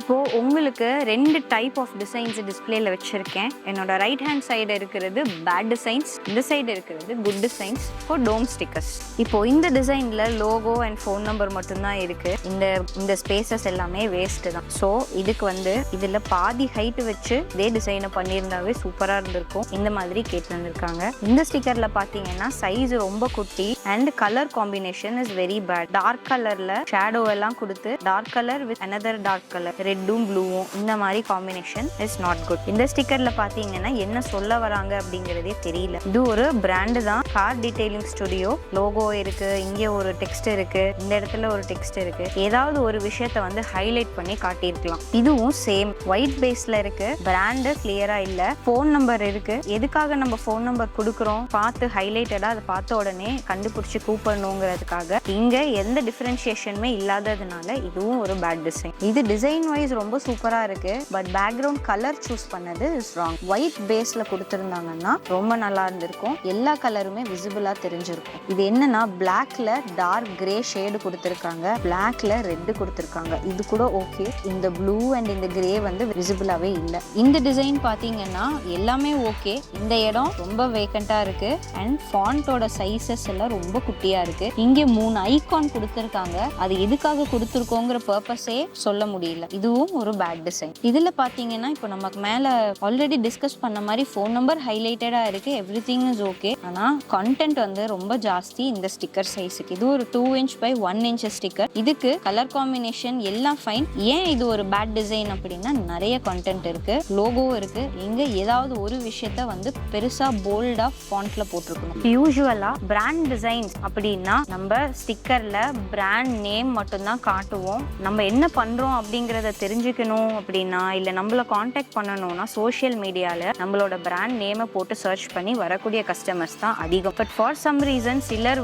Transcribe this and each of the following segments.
இப்போ உங்களுக்கு 2 type of designs டிஸ்பிளேல வச்சிருக்கேன். என்னோட ரைட் ஹேண்ட் சைடு இருக்கிறது பேட் டிசைன்ஸ், இந்த சைடு இருக்கிறது good designs for dome stickers. இப்போ இந்த டிசைன்ல லோகோ அண்ட் ஃபோன் நம்பர் மட்டும்தான் இருக்கு. இந்த ஸ்பேசஸ் எல்லாமே வேஸ்ட் தான். ஸோ இதுக்கு இதுல பாதி ஹைட் வச்சு இதே டிசைனை பண்ணியிருந்தாவே சூப்பரா இருந்திருக்கும். இந்த மாதிரி கேட்டு வந்திருக்காங்க. இந்த ஸ்டிக்கர்ல பாத்தீங்கன்னா சைஸ் ரொம்ப குட்டி and colour combination is very bad. Dark கலர்ல ஷேடோ எல்லாம் கொடுத்து dark colour with another dark colour ரெட்டும் ப்ளூவும் இந்த மாதிரி காம்பினேஷன் இஸ் நாட் குட். இந்த ஸ்டிக்கர்ல பாத்தீங்கன்னா என்ன சொல்ல வராங்க அப்படிங்கறதே தெரியல. இது ஒரு பிராண்ட் தான், கார் டீடைலிங் ஸ்டுடியோ. லோகோ இருக்கு, இங்க ஒரு டெக்ஸ்ட் இருக்கு, இந்த இடத்துல ஒரு டெக்ஸ்ட் இருக்கு. ஏதாவது ஒரு விஷயத்த ஹைலைட் பண்ணி காட்டியிருக்கலாம். இதுவும் சேம் ஒயிட் பேஸ்ல இருக்கு. பிராண்ட் கிளியரா இல்ல. போன் நம்பர் இருக்கு. எதுக்காக நம்ம போன் நம்பர் கொடுக்குறோம்? பார்த்து ஹைலைட்டடா அதை பார்த்த உடனே கண்டுபிடிச்சு கூப்பிடணுங்கிறதுக்காக. இங்க எந்த டிஃபரன்சியேஷனுமே இல்லாததுனால இதுவும் ஒரு பேட் டிசைன். இது டிசைன் வைஸ் ரொம்ப சூப்பரா இருக்கு. பட் பேக்ரவுண்ட் கலர் சூஸ் பண்ணது இஸ் ராங். ஒயிட் பேஸ்ல கொடுத்திருந்தாங்கன்னா ரொம்ப நல்லா இருந்திருக்கும். எல்லா கலருமே விசிபிளா தெரிஞ்சிருக்கும். இது என்னன்னா பிளாக்ல டார்க் கிரே ஷேடு கொடுத்திருக்காங்க, பிளாக்ல ரெட் கொடுத்திருக்காங்க. இது கூட ஓகே. இந்த ப்ளூ அண்ட் இந்த கிரே விசிபிளாவே இல்ல. இந்த டிசைன் பாத்தீங்கன்னா எல்லாமே ஓகே. இந்த இடம் ரொம்ப வேக்கண்டா இருக்கு அண்ட் ஃபாண்டோட சைஸஸ் எல்லாம் ரொம்ப குட்டியா இருக்கு. இங்க 3 ஐகான் கொடுத்திருக்காங்க. அது எதுக்காக கொடுத்திருக்கோங்கிற பர்பஸே சொல்ல முடியல. இதுவும் ஒரு பேட் டிசைன். இதுல பாத்தீங்கன்னா இப்போ நமக்கு மேல ஆல்ரெடி டிஸ்கஸ் பண்ண மாதிரி ஃபோன் நம்பர் ஹைலைட்டடா இருக்கு, எவ்ரிதிங் இஸ் ஓகே. ஆனா கண்டென்ட் ரொம்ப ஜாஸ்தி இந்த ஸ்டிக்கர் சைஸுக்கு. இது ஒரு 2 inch by 1 inch ஸ்டிக்கர். இதுக்கு கலர் காம்பினேஷன் எல்லாம் ஃபைன். ஏன் இது ஒரு பேட் டிசைன் அப்படின்னா நிறைய கண்டென்ட் இருக்கு, லோகோ இருக்கு. இங்க ஏதாவது ஒரு விஷயத்த பெருசா போல்டா ஃபாண்ட்ல போட்டிருக்கணும். யூசுவலா பிராண்ட் டிசைன்ஸ் அப்படின்னா நம்ம ஸ்டிக்கர்ல பிராண்ட் நேம் மட்டும்தான் காட்டுவோம். நம்ம என்ன பண்றோம் அப்படிங்கறத தெரிஞ்சுக்கணும் அப்படின்னா, இல்ல நம்மள காண்டாக்ட் பண்ணணும்னா சோஷியல் மீடியால நம்மளோட பிராண்ட் நேமை போட்டு சர்ச் பண்ணி வரக்கூடிய கஸ்டமர்ஸ் தான் அதிகம். பட் ஃபார் சம் ரீசன் சிலர்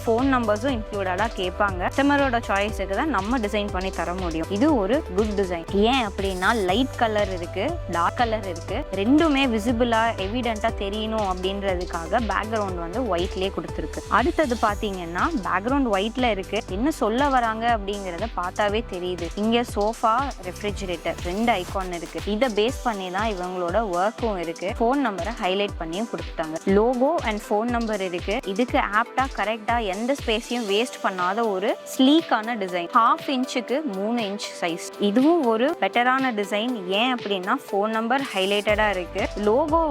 ஃபோன் நம்பர்ஸும் இன்க்ளூடடா கேட்பாங்க. கஸ்டமரோட சாய்ஸுக்கு தான் நம்ம டிசைன் பண்ணி தர முடியும். இது ஒரு குட் டிசைன். ஏன் அப்படின்னா லைட் கலர் இருக்கு, டார்க் கலர் இருக்கு, ரெண்டுமே விசிபிளா எவிடென்ட்டா தெரியணும் அப்படின்றதுக்காக பேக்ரவுண்ட் ஒயிட்லயே கொடுத்துருக்கு. அடுத்தது பாத்தீங்கன்னா பேக்ரவுண்ட் ஒயிட்ல இருக்கு. என்ன சொல்ல வராங்க அப்படிங்கறத பார்த்தாவே தெரியுது. இங்க சோஃபா, ரெஃப்ரிஜரேட்டர் 2 ஐகான் இருக்கு. இதை பேஸ் பண்ணி தான் இவங்களோட ஒர்க்கும் இருக்கு. ஃபோன் நம்பரை ஹைலைட் பண்ணியும் கொடுத்துட்டாங்க. லோகோ அண்ட் ஃபோன் நம்பர் இருக்கு. இதுக்கு ஆப்டா கரெக்டா எந்த ஸ்பேஸையும் வேஸ்ட் பண்ணாத ஒரு ஸ்லீக்கான டிசைன். 1/2 inchக்கு 3 inch size. இதுவும் ஒரு பெட்டரான டிசைன். ஏன் அப்படின்னா ஃபோன் நம்பர் ஹைலைட்டடா இருக்கு. லோகோ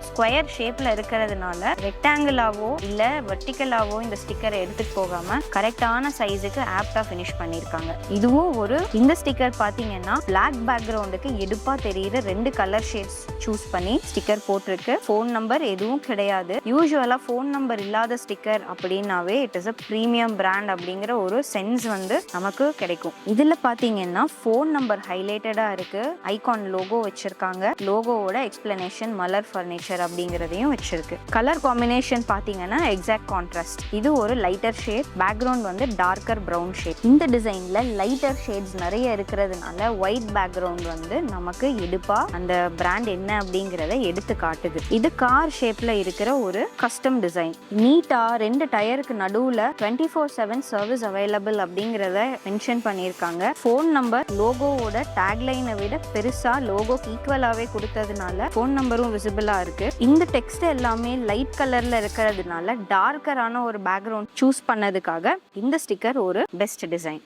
ஸ்கொயர் ஷேப்ல இருக்கிறதுனால ரெக்டாங்கிளாவோ இல்ல வெர்டிகலாவோ இந்த ஸ்டிக்கரை எடுத்துட்டு போகாம கரெக்டான சைஸுக்கு ஆப்டா ஃபினிஷ் பண்ணிருக்காங்க. இதுவும் ஒரு இந்த ஸ்டிக்கர் பாத்தீங்கன்னா பிளாக் பேக்ரவுண்டுக்கு எடுப்பா தெரியுது. 2 கலர் ஷேட்ஸ் சூஸ் பண்ணி ஸ்டிக்கர் போட்டிருக்கு. ஃபோன் நம்பர் எதுவும் கிடையாது. யூசுவலா ஃபோன் நம்பர் இல்லாத ஸ்டிக்கர் அப்படின்னாவே it is a premium brand அப்படிங்கிற ஒரு சென்ஸ் நமக்கு கிடைக்கும். இதுல பாத்தீங்கன்னா ஃபோன் நம்பர் ஹைலைட்டடா இருக்கு. ஐகான் லோகோ வச்சிருக்காங்க. லோகோவோட எக்ஸ்பிளனேஷன் மலர் ஃபர்னிச்சர் அப்படிங்கறதையும் வச்சிருக்கு. கலர் காம்பினேஷன் பாத்தீங்கன்னா எக்ஸாக்ட் கான்ட்ராஸ்ட். இது ஒரு lighter shade, background darker brown shade. இந்த டிசைன்ல லைட்டர் ஷேட்ஸ் நிறைய இருக்கிறதுனால ஒயிட் பேக்ரவுண்ட் நமக்கு எடுப்பா அந்த பிராண்ட் என்ன அப்படிங்கறத எடுத்து காட்டுது. இது கார் ஷேப்ல இருக்கிற ஒரு கஸ்டம் டிசைன். நீட்டா 2 டயருக்கு நடுவுல 24/7 சர்வீஸ் அவைலபிள் அப்படிங்கறத மென்ஷன் பண்ணிருக்காங்க. ஃபோன் நம்பர் லோகோவோட டேக்லைனை விட பெருசா லோகோ ஈக்குவலாவே கொடுத்ததுனால ஃபோன் நம்பரும் விசிபிளா இருக்கு. இந்த டெக்ஸ்ட் எல்லாமே லைட் கலர்ல இருக்கிறதுனால டார்க்கரான ஒரு பேக்ரவுண்ட் சூஸ் பண்ணதுக்காக இந்த ஸ்டிக்கர் ஒரு பெஸ்ட் டிசைன்.